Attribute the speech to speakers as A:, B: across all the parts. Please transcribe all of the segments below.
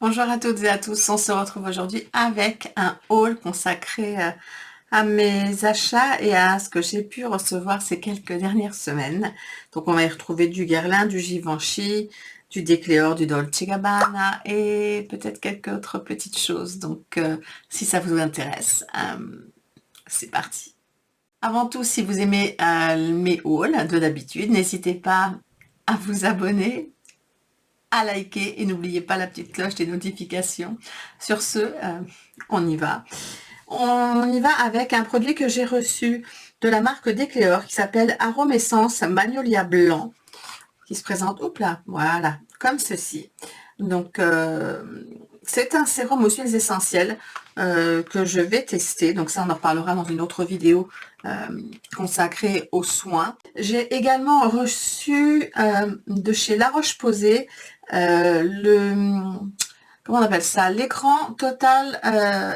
A: Bonjour à toutes et à tous, on se retrouve aujourd'hui avec un haul consacré à mes achats et à ce que j'ai pu recevoir ces quelques dernières semaines. Donc on va y retrouver du Guerlain, du Givenchy, du Decléor, du Dolce Gabbana et peut-être quelques autres petites choses. Donc si ça vous intéresse, c'est parti. Avant tout, si vous aimez mes hauls de d'habitude, n'hésitez pas à vous abonner, à liker et n'oubliez pas la petite cloche des notifications. Sur ce, on y va. On y va avec un produit que j'ai reçu de la marque Decléor qui s'appelle Arôme Essence Magnolia Blanc, qui se présente, hop là, voilà, comme ceci. Donc, c'est un sérum aux huiles essentielles que je vais tester. Donc ça, on en reparlera dans une autre vidéo consacrée aux soins. J'ai également reçu de chez La Roche-Posay comment on appelle ça, l'écran Total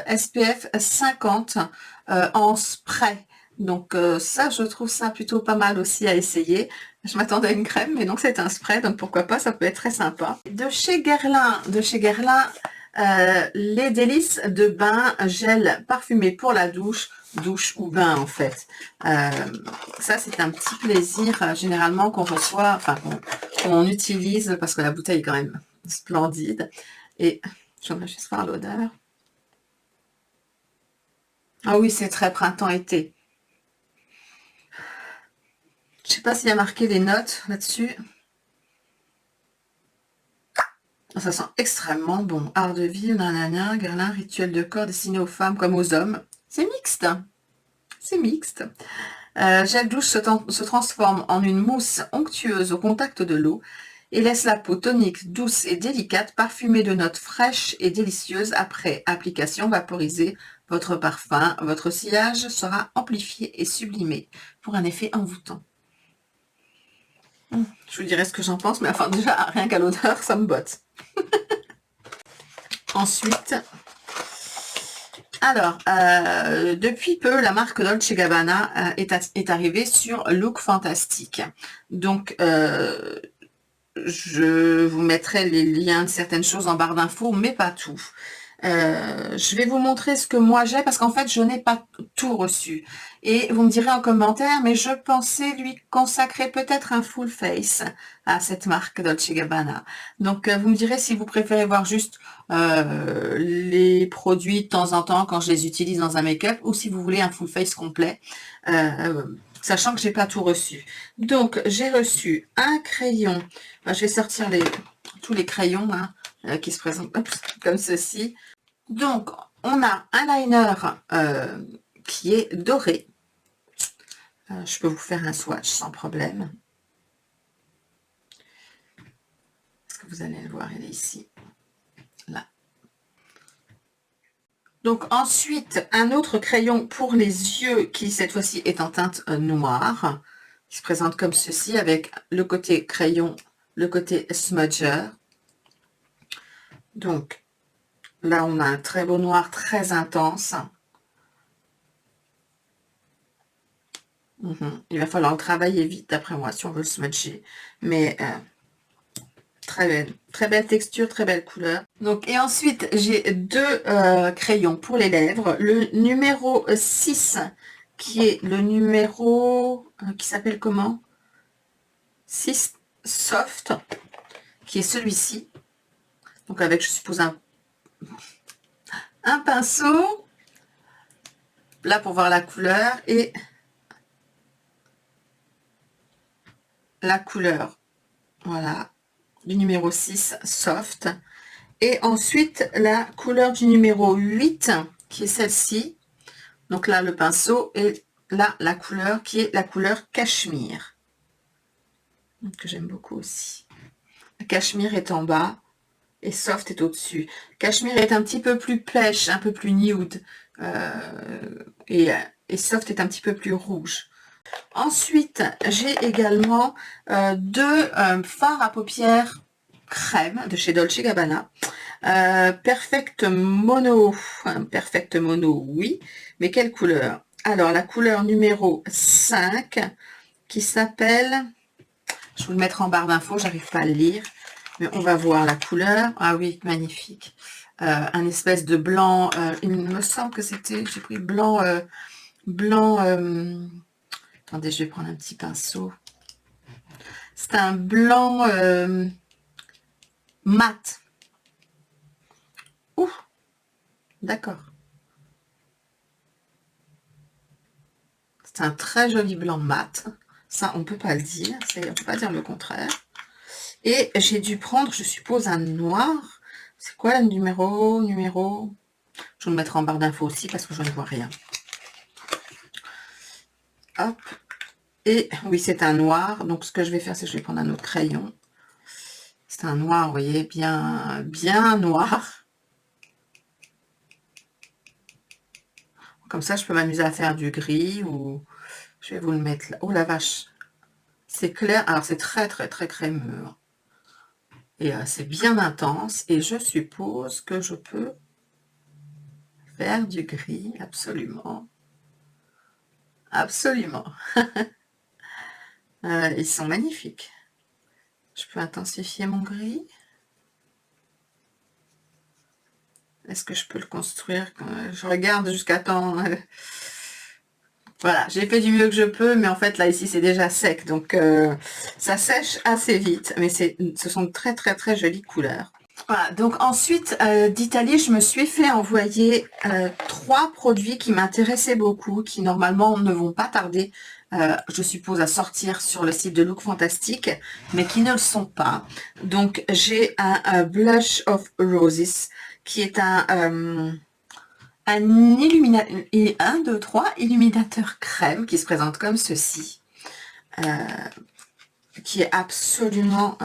A: SPF 50 en spray. Donc ça, je trouve ça plutôt pas mal aussi à essayer. Je m'attendais à une crème, mais donc c'est un spray, donc pourquoi pas, ça peut être très sympa. De chez Guerlain, les délices de bain gel parfumé pour la douche ou bain en fait. Ça c'est un petit plaisir généralement qu'on reçoit, enfin qu'on utilise parce que la bouteille est quand même splendide. Et j'aimerais juste voir l'odeur. Ah oui, c'est très printemps-été. Je sais pas s'il y a marqué les notes là-dessus. Ça sent extrêmement bon. Art de vie, nanana, Guerlain, rituel de corps destiné aux femmes comme aux hommes. C'est mixte. C'est mixte. Gel douche se transforme en une mousse onctueuse au contact de l'eau et laisse la peau tonique, douce et délicate, parfumée de notes fraîches et délicieuses. Après application, vaporisez votre parfum. Votre sillage sera amplifié et sublimé pour un effet envoûtant. Je vous dirai ce que j'en pense, mais enfin déjà, rien qu'à l'odeur, ça me botte. Ensuite, alors, depuis peu, la marque Dolce Gabbana est arrivée sur Look Fantastic. Donc, je vous mettrai les liens de certaines choses en barre d'infos, mais pas tout. Je vais vous montrer ce que moi j'ai, parce qu'en fait, je n'ai pas tout reçu. Et vous me direz en commentaire, mais je pensais lui consacrer peut-être un full face à cette marque Dolce Gabbana. Donc, vous me direz si vous préférez voir juste les produits de temps en temps quand je les utilise dans un make-up, ou si vous voulez un full face complet, sachant que j'ai pas tout reçu. Donc, j'ai reçu un crayon. Je vais sortir tous les crayons hein, qui se présentent comme ceci. Donc, on a un liner qui est doré. Je peux vous faire un swatch sans problème. Est-ce que vous allez le voir? Il est ici. Là. Donc, ensuite, un autre crayon pour les yeux qui, cette fois-ci, est en teinte noire. Qui se présente comme ceci avec le côté crayon, le côté smudger. Donc, là, on a un très beau noir très intense. Il va falloir le travailler vite, d'après moi, si on veut le smudger. Mais très belle texture, très belle couleur. Donc, et ensuite, j'ai deux crayons pour les lèvres. Le numéro 6, qui est le numéro qui s'appelle comment? 6 Soft, qui est celui-ci. Donc, avec, je suppose, un pinceau. Là, pour voir la couleur. Et la couleur. Voilà. Du numéro 6 Soft. Et ensuite, la couleur du numéro 8, qui est celle-ci. Donc là, le pinceau. Et là, la couleur qui est la couleur Cachemire. Que j'aime beaucoup aussi. Cachemire est en bas. Et Soft est au-dessus. Cachemire est un petit peu plus pêche, un peu plus nude. Et Soft est un petit peu plus rouge. Ensuite, j'ai également deux fards à paupières crème de chez Dolce Gabbana. Perfect Mono, oui, mais quelle couleur? Alors, la couleur numéro 5, qui s'appelle, je vais vous le mettre en barre d'infos, j'arrive pas à le lire, Mais on va voir la couleur. Ah oui, magnifique. Un espèce de blanc. Il me semble que c'était... J'ai pris blanc... blanc... attendez, je vais prendre un petit pinceau. C'est un blanc mat. Ouh, d'accord. C'est un très joli blanc mat. Ça, on peut pas le dire. On peut pas dire le contraire. Et j'ai dû prendre, je suppose, un noir. C'est quoi le numéro? Je vais le mettre en barre d'infos aussi parce que je ne vois rien. Hop. Et oui, c'est un noir. Donc, ce que je vais faire, c'est que je vais prendre un autre crayon. C'est un noir, vous voyez, bien, bien noir. Comme ça, je peux m'amuser à faire du gris ou... Je vais vous le mettre là. Oh la vache. C'est clair. Alors, c'est très, très, très crémeux. Et c'est bien intense. Et je suppose que je peux faire du gris. Absolument. Absolument. Ils sont magnifiques. Je peux intensifier mon gris. Est-ce que je peux le construire? Je regarde jusqu'à temps... Voilà, j'ai fait du mieux que je peux, mais en fait, là, ici, c'est déjà sec. Donc, ça sèche assez vite. Mais ce sont de très, très, très jolies couleurs. Voilà, donc ensuite, d'Italie, je me suis fait envoyer 3 produits qui m'intéressaient beaucoup, qui normalement ne vont pas tarder, je suppose, à sortir sur le site de Look Fantastic, mais qui ne le sont pas. Donc, j'ai un Blush of Roses, qui est un illuminateur crème qui se présente comme ceci, qui est absolument...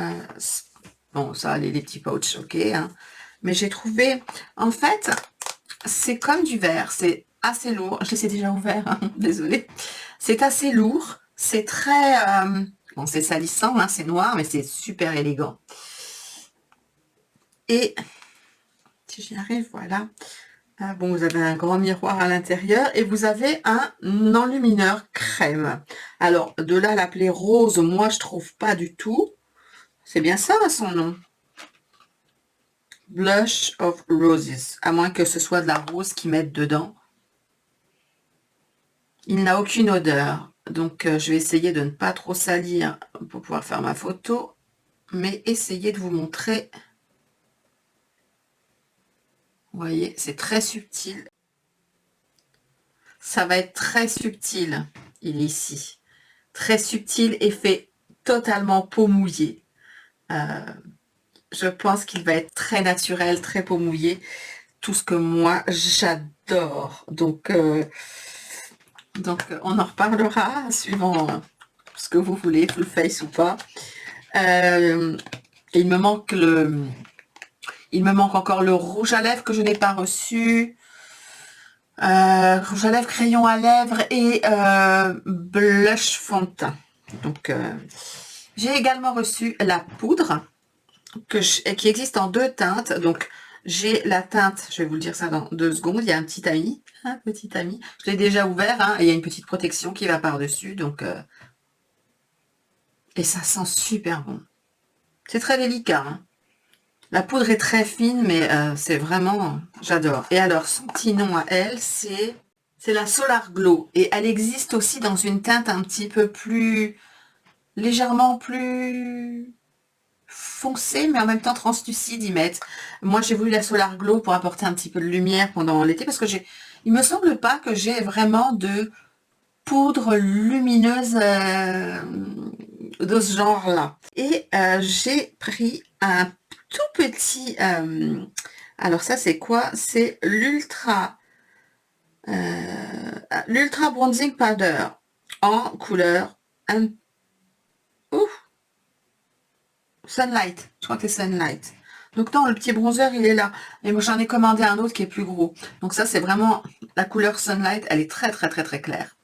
A: bon, ça, les petits pouches, ok, hein. Mais j'ai trouvé... En fait, c'est comme du verre, c'est assez lourd. Je l'ai déjà ouvert, hein, désolée. C'est assez lourd, c'est très... bon, c'est salissant, hein, c'est noir, mais c'est super élégant. Et, si j'y arrive, voilà. Bon, vous avez un grand miroir à l'intérieur et vous avez un enlumineur crème. Alors, de là, l'appeler rose, moi, je trouve pas du tout. C'est bien ça, son nom. Blush of Roses. À moins que ce soit de la rose qu'ils mettent dedans. Il n'a aucune odeur. Donc, je vais essayer de ne pas trop salir pour pouvoir faire ma photo. Mais essayer de vous montrer. Vous voyez, c'est très subtil. Ça va être très subtil, il est ici. Très subtil et fait totalement peau mouillée. Je pense qu'il va être très naturel, très peau mouillée. Tout ce que moi, j'adore. Donc, on en reparlera suivant ce que vous voulez, full face ou pas. Il me manque encore le rouge à lèvres que je n'ai pas reçu. Rouge à lèvres, crayon à lèvres et blush fond de teint. Donc, j'ai également reçu la poudre qui existe en 2 teintes. Donc, j'ai la teinte, je vais vous le dire ça dans 2 secondes. Il y a un petit ami. Je l'ai déjà ouvert, hein, et il y a une petite protection qui va par-dessus. Donc, et ça sent super bon. C'est très délicat, hein. La poudre est très fine, mais c'est vraiment... J'adore. Et alors, son petit nom à elle, c'est la Solar Glow. Et elle existe aussi dans une teinte un petit peu plus... légèrement plus foncée, mais en même temps translucide, ils mettent. Moi, j'ai voulu la Solar Glow pour apporter un petit peu de lumière pendant l'été, parce que il me semble pas que j'ai vraiment de poudre lumineuse de ce genre-là. Et j'ai pris un tout petit... alors ça, c'est quoi? C'est l'Ultra Bronzing Powder en couleur Sunlight. Je crois que c'est Sunlight. Donc non, le petit bronzer, il est là. Et moi, j'en ai commandé un autre qui est plus gros. Donc ça, c'est vraiment la couleur Sunlight. Elle est très, très, très, très claire.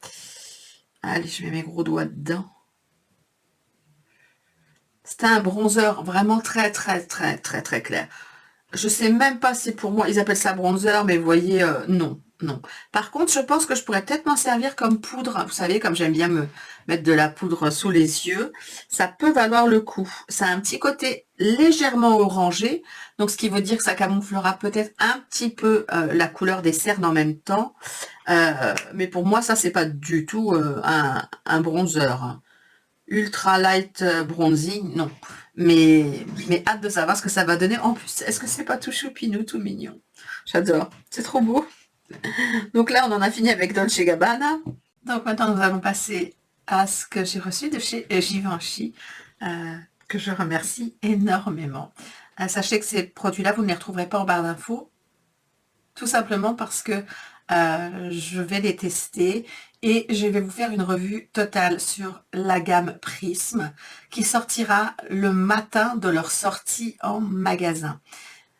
A: Allez, je mets mes gros doigts dedans. C'est un bronzer vraiment très, très, très, très, très clair. Je sais même pas si pour moi, ils appellent ça bronzer, mais vous voyez, non, non. Par contre, je pense que je pourrais peut-être m'en servir comme poudre. Vous savez, comme j'aime bien me mettre de la poudre sous les yeux, ça peut valoir le coup. Ça a un petit côté légèrement orangé, donc ce qui veut dire que ça camouflera peut-être un petit peu la couleur des cernes en même temps. Mais pour moi, ça, c'est pas du tout un bronzer. Ultra light bronzing, non. Mais hâte de savoir ce que ça va donner. En plus, est-ce que c'est pas tout choupinou, tout mignon? J'adore. C'est trop beau. Donc là, on en a fini avec Dolce Gabbana. Donc maintenant, nous allons passer à ce que j'ai reçu de chez Givenchy, que je remercie énormément. Sachez que ces produits-là, vous ne les retrouverez pas en barre d'infos, tout simplement parce que je vais les tester et je vais vous faire une revue totale sur la gamme Prism qui sortira le matin de leur sortie en magasin.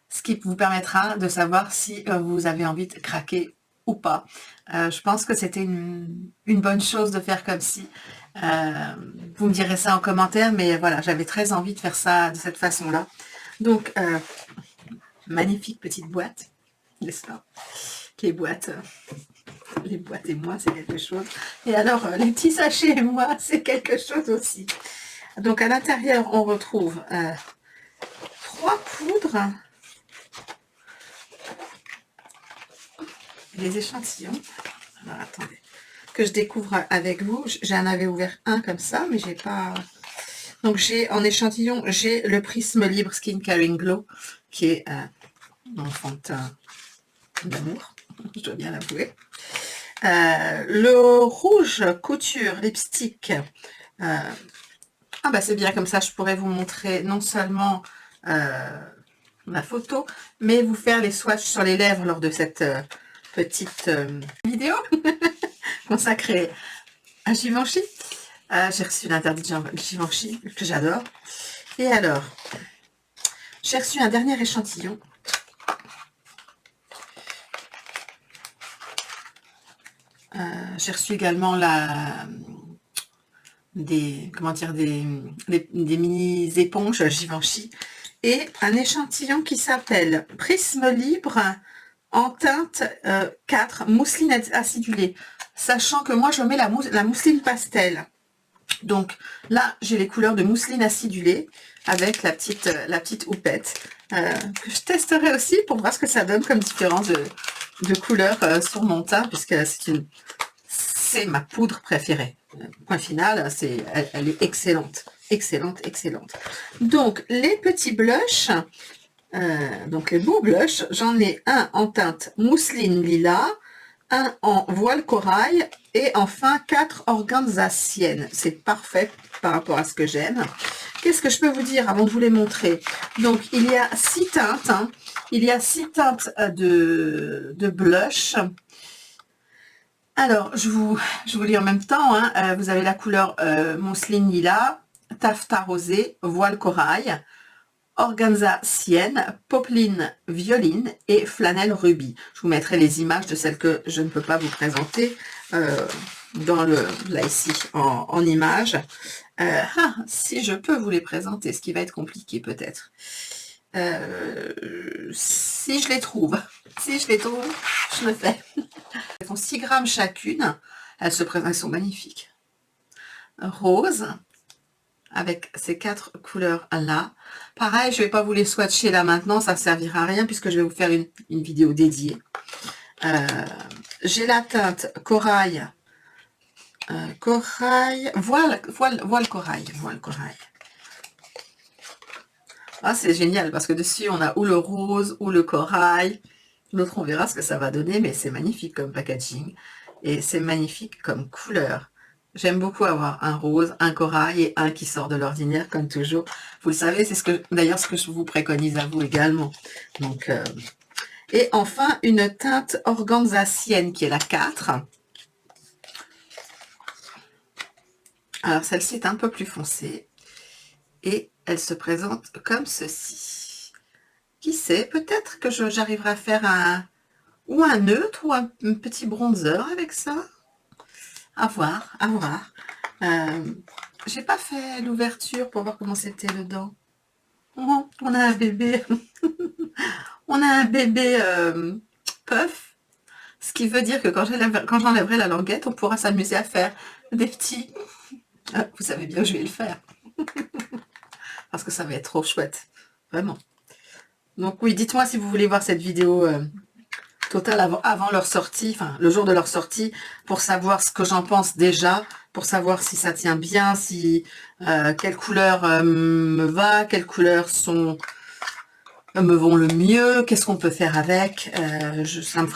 A: Ce qui vous permettra de savoir si vous avez envie de craquer ou pas. Je pense que c'était une bonne chose de faire comme si. Vous me direz ça en commentaire, mais voilà, j'avais très envie de faire ça de cette façon-là. Donc, magnifique petite boîte, n'est-ce pas? Les boîtes et moi, c'est quelque chose. Et alors, les petits sachets et moi, c'est quelque chose aussi. Donc, à l'intérieur, on retrouve 3 poudres. Les échantillons. Alors, attendez. Que je découvre avec vous. J'en avais ouvert un comme ça, mais j'ai pas... Donc, j'ai en échantillon, j'ai le Prisme Libre Skin Caring Glow, qui est mon fond de teint d'amour, je dois bien l'avouer. Le rouge couture lipstick, ah bah c'est bien, comme ça je pourrais vous montrer non seulement ma photo, mais vous faire les swatchs sur les lèvres lors de cette petite vidéo consacrée à Givenchy. J'ai reçu l'interdit de Givenchy, que j'adore. Et alors, j'ai reçu un dernier échantillon. J'ai reçu également des mini éponges Givenchy et un échantillon qui s'appelle Prisme Libre en teinte 4 mousseline acidulée, sachant que moi je mets la mousseline pastel. Donc là j'ai les couleurs de mousseline acidulée avec la petite houppette que je testerai aussi pour voir ce que ça donne comme différence de couleurs sur mon teint, puisque c'est ma poudre préférée. Point final, elle est excellente. Excellente, excellente. Donc, les petits blushs, donc les beaux blushs, j'en ai un en teinte mousseline lilas, un en voile corail et enfin 4 organza sienne. C'est parfait par rapport à ce que j'aime. Qu'est-ce que je peux vous dire avant de vous les montrer? Donc, il y a 6 teintes. Hein. Il y a 6 teintes de blush. Alors, je vous lis en même temps. Hein. Vous avez la couleur mousseline lilas, taffetas rosé, voile corail, organza sienne, popeline violine et flanelle rubis. Je vous mettrai les images de celles que je ne peux pas vous présenter là ici en images. Si je peux vous les présenter, ce qui va être compliqué peut-être. Si je les trouve, je le fais. Elles font 6 grammes chacune. Elles sont magnifiques. Rose, avec ces 4 couleurs là. Pareil, je ne vais pas vous les swatcher là maintenant, ça ne servira à rien puisque je vais vous faire une vidéo dédiée. J'ai la teinte corail, voile corail. Ah, c'est génial parce que dessus on a ou le rose ou le corail. L'autre, on verra ce que ça va donner, mais c'est magnifique comme packaging et c'est magnifique comme couleur. J'aime beaucoup avoir un rose, un corail et un qui sort de l'ordinaire comme toujours. Vous le savez, c'est d'ailleurs ce que je vous préconise à vous également. Donc, et enfin, une teinte organza sienne qui est la 4. Alors, celle-ci est un peu plus foncée et elle se présente comme ceci. Qui sait, peut-être que j'arriverai à faire un neutre ou un petit bronzer avec ça. À voir, à voir. J'ai pas fait l'ouverture pour voir comment c'était dedans. Oh, on a un bébé. On a un bébé puff, ce qui veut dire que quand j'enlèverai la languette, on pourra s'amuser à faire des petits... vous savez bien où je vais le faire. Parce que ça va être trop chouette. Vraiment. Donc oui, dites-moi si vous voulez voir cette vidéo totale avant leur sortie, enfin le jour de leur sortie, pour savoir ce que j'en pense déjà, pour savoir si ça tient bien, si quelle couleur me va, quelles couleurs me vont le mieux, qu'est-ce qu'on peut faire avec. Ça me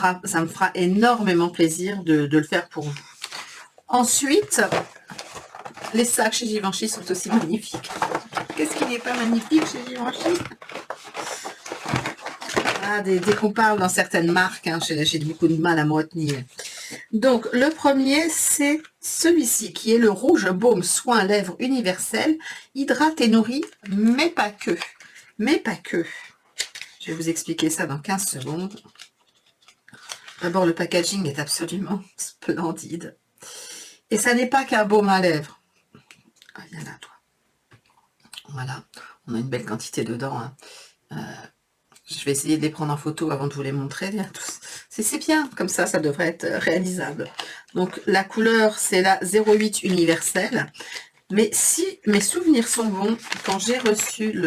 A: fera énormément plaisir de le faire pour vous. Ensuite, les sacs chez Givenchy sont aussi magnifiques. Qu'est-ce qui n'est pas magnifique chez Givenchy? Ah, dès qu'on parle dans certaines marques, hein, j'ai beaucoup de mal à me retenir. Donc, le premier, c'est celui-ci, qui est le Rouge Baume Soin Lèvres Universel, hydrate et nourrit, mais pas que. Mais pas que. Je vais vous expliquer ça dans 15 secondes. D'abord, le packaging est absolument splendide. Et ça n'est pas qu'un baume à lèvres. Ah, viens là, toi. Voilà, on a une belle quantité dedans. Hein. Je vais essayer de les prendre en photo avant de vous les montrer. C'est bien, comme ça devrait être réalisable. Donc, la couleur, c'est la 08 universelle. Mais si mes souvenirs sont bons, quand j'ai reçu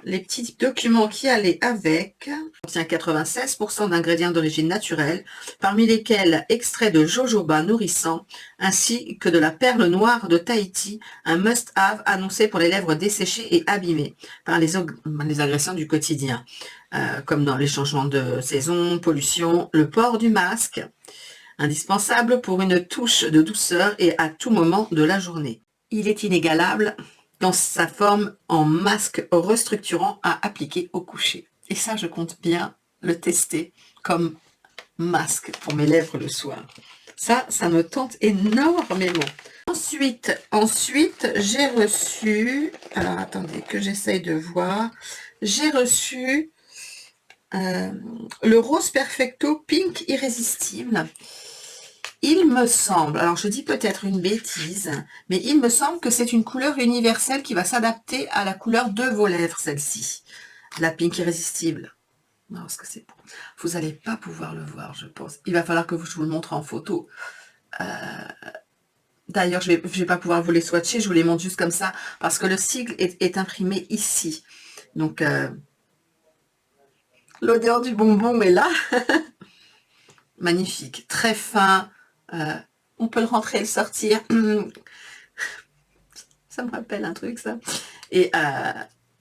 A: les petits documents qui allaient avec, on obtient 96% d'ingrédients d'origine naturelle, parmi lesquels extrait de jojoba nourrissant, ainsi que de la perle noire de Tahiti, un must-have annoncé pour les lèvres desséchées et abîmées par les agressions du quotidien, comme dans les changements de saison, pollution, le port du masque, indispensable pour une touche de douceur et à tout moment de la journée. Il est inégalable dans sa forme en masque restructurant à appliquer au coucher. Et ça, je compte bien le tester comme masque pour mes lèvres le soir. Ça me tente énormément. Ensuite, j'ai reçu... Alors, attendez, que j'essaye de voir. J'ai reçu le Rose Perfecto Pink Irrésistible. Il me semble, alors je dis peut-être une bêtise, mais il me semble que c'est une couleur universelle qui va s'adapter à la couleur de vos lèvres, celle-ci. La Pink Irrésistible. Non, parce que c'est bon. Vous n'allez pas pouvoir le voir, je pense. Il va falloir que je vous le montre en photo. D'ailleurs, je vais pas pouvoir vous les swatcher, je vous les montre juste comme ça, parce que le sigle est imprimé ici. Donc, l'odeur du bonbon est là. Magnifique, très fin. On peut le rentrer et le sortir. Ça me rappelle un truc, ça. Et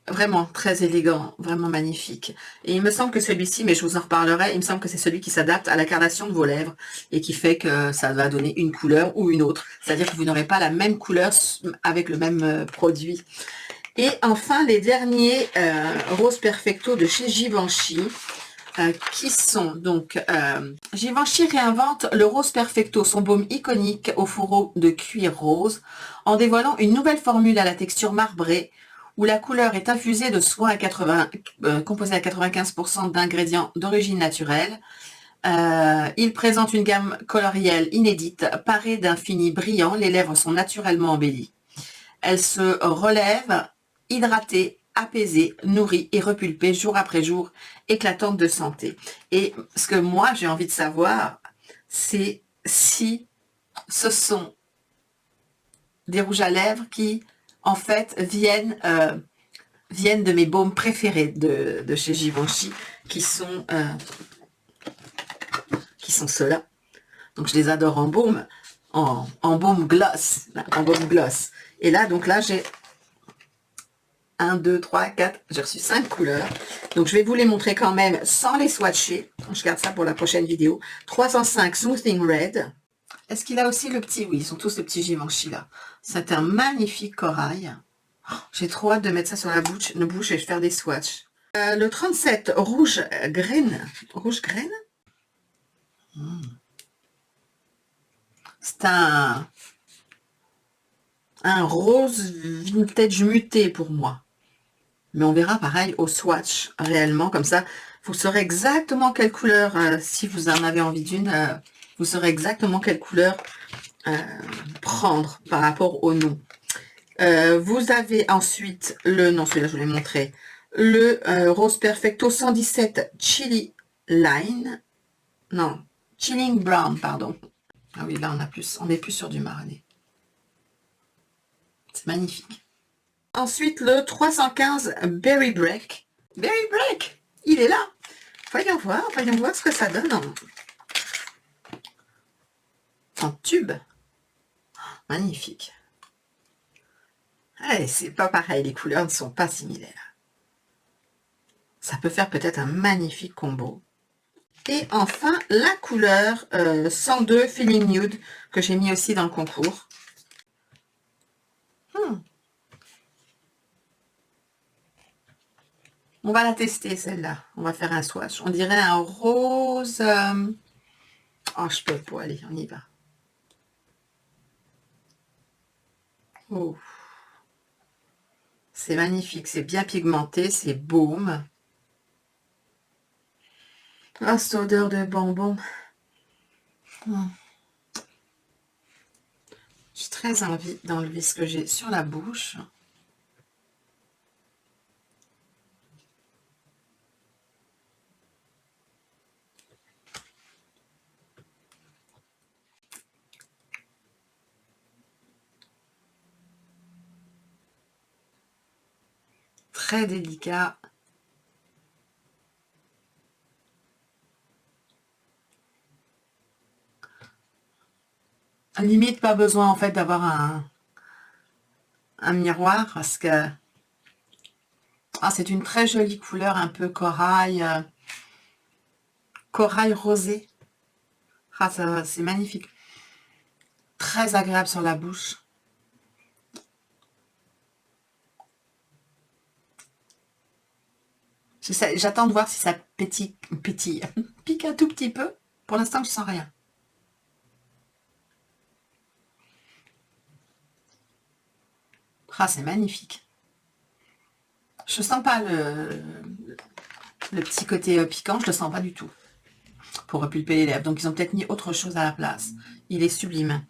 A: vraiment très élégant, vraiment magnifique. Et il me semble que celui-ci, mais je vous en reparlerai, il me semble que c'est celui qui s'adapte à la carnation de vos lèvres et qui fait que ça va donner une couleur ou une autre. C'est-à-dire que vous n'aurez pas la même couleur avec le même produit. Et enfin, les derniers Rose Perfecto de chez Givenchy. Qui sont donc Givenchy réinvente le Rose Perfecto, son baume iconique au fourreau de cuir rose, en dévoilant une nouvelle formule à la texture marbrée, où la couleur est infusée de soins composés à 95% d'ingrédients d'origine naturelle. Il présente une gamme colorielle inédite, parée d'un fini brillant, les lèvres sont naturellement embellies. Elle se relève, hydratée, apaisée, nourrie et repulpée jour après jour, éclatante de santé. Et ce que moi j'ai envie de savoir, c'est si ce sont des rouges à lèvres qui en fait viennent de mes baumes préférés de chez Givenchy, qui sont ceux-là. Donc je les adore en baume, en baume gloss, en baume gloss. Et là, donc là, j'ai 1, 2, 3, 4, j'ai reçu 5 couleurs. Donc, je vais vous les montrer quand même sans les swatcher. Je garde ça pour la prochaine vidéo. 305 Smoothing Red. Est-ce qu'il a aussi le petit? Oui, ils sont tous les petits Givenchy là. C'est un magnifique corail. Oh, j'ai trop hâte de mettre ça sur la bouche et de faire des swatchs. Le 37 Rouge Graine. Rouge Graine? C'est un rose vintage muté pour moi. Mais on verra pareil au swatch réellement, comme ça vous saurez exactement quelle couleur, si vous en avez envie d'une, vous saurez exactement quelle couleur prendre par rapport au nom. Vous avez ensuite le nom, celui-là je vous l'ai montré, le Rose Perfecto 117 Chili Line. Non, Chilling Brown, pardon. Ah oui, là, on est plus sur du marronné. C'est magnifique. Ensuite, le 315 Berry Break. Berry Break, il est là. Voyons voir ce que ça donne en tube. Magnifique. Allez, c'est pas pareil, les couleurs ne sont pas similaires. Ça peut faire peut-être un magnifique combo. Et enfin, la couleur 102 Feeling Nude, que j'ai mis aussi dans le concours. On va la tester, celle-là. On va faire un swatch. On dirait un rose... Oh, je peux pas. Allez, on y va. Oh. C'est magnifique. C'est bien pigmenté. C'est baume. Ah, cette odeur de bonbon. J'ai très envie d'enlever ce que j'ai sur la bouche. Très délicat. Limite, pas besoin en fait d'avoir un miroir parce que c'est une très jolie couleur, un peu corail, corail rosé. C'est magnifique. Très agréable sur la bouche. J'attends de voir si ça pétille, pique un tout petit peu. Pour l'instant, je sens rien. C'est magnifique. Je sens pas le petit côté piquant, je le sens pas du tout. Pour repulper les lèvres. Donc, ils ont peut-être mis autre chose à la place. Il est sublime.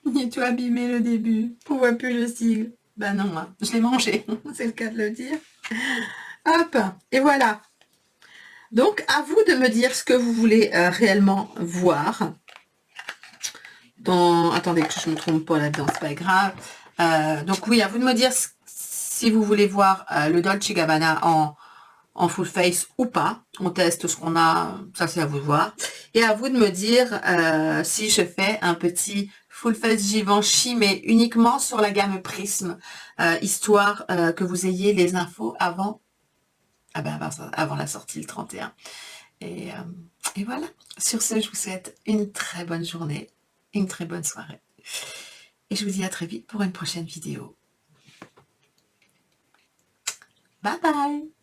A: Il est tout abîmé le début. On voit plus le sigle. Ben non, hein. Je l'ai mangé. C'est le cas de le dire. Hop, et voilà. Donc, à vous de me dire ce que vous voulez réellement voir. Attendez que je ne me trompe pas là-dedans, c'est pas grave. Donc oui, à vous de me dire si vous voulez voir le Dolce Gabbana en full face ou pas. On teste ce qu'on a, ça c'est à vous de voir. Et à vous de me dire si je fais un petit full face Givenchy, mais uniquement sur la gamme Prisme, histoire que vous ayez les infos avant la sortie le 31. Et voilà. Sur ce, je vous souhaite une très bonne journée, une très bonne soirée. Et je vous dis à très vite pour une prochaine vidéo. Bye bye!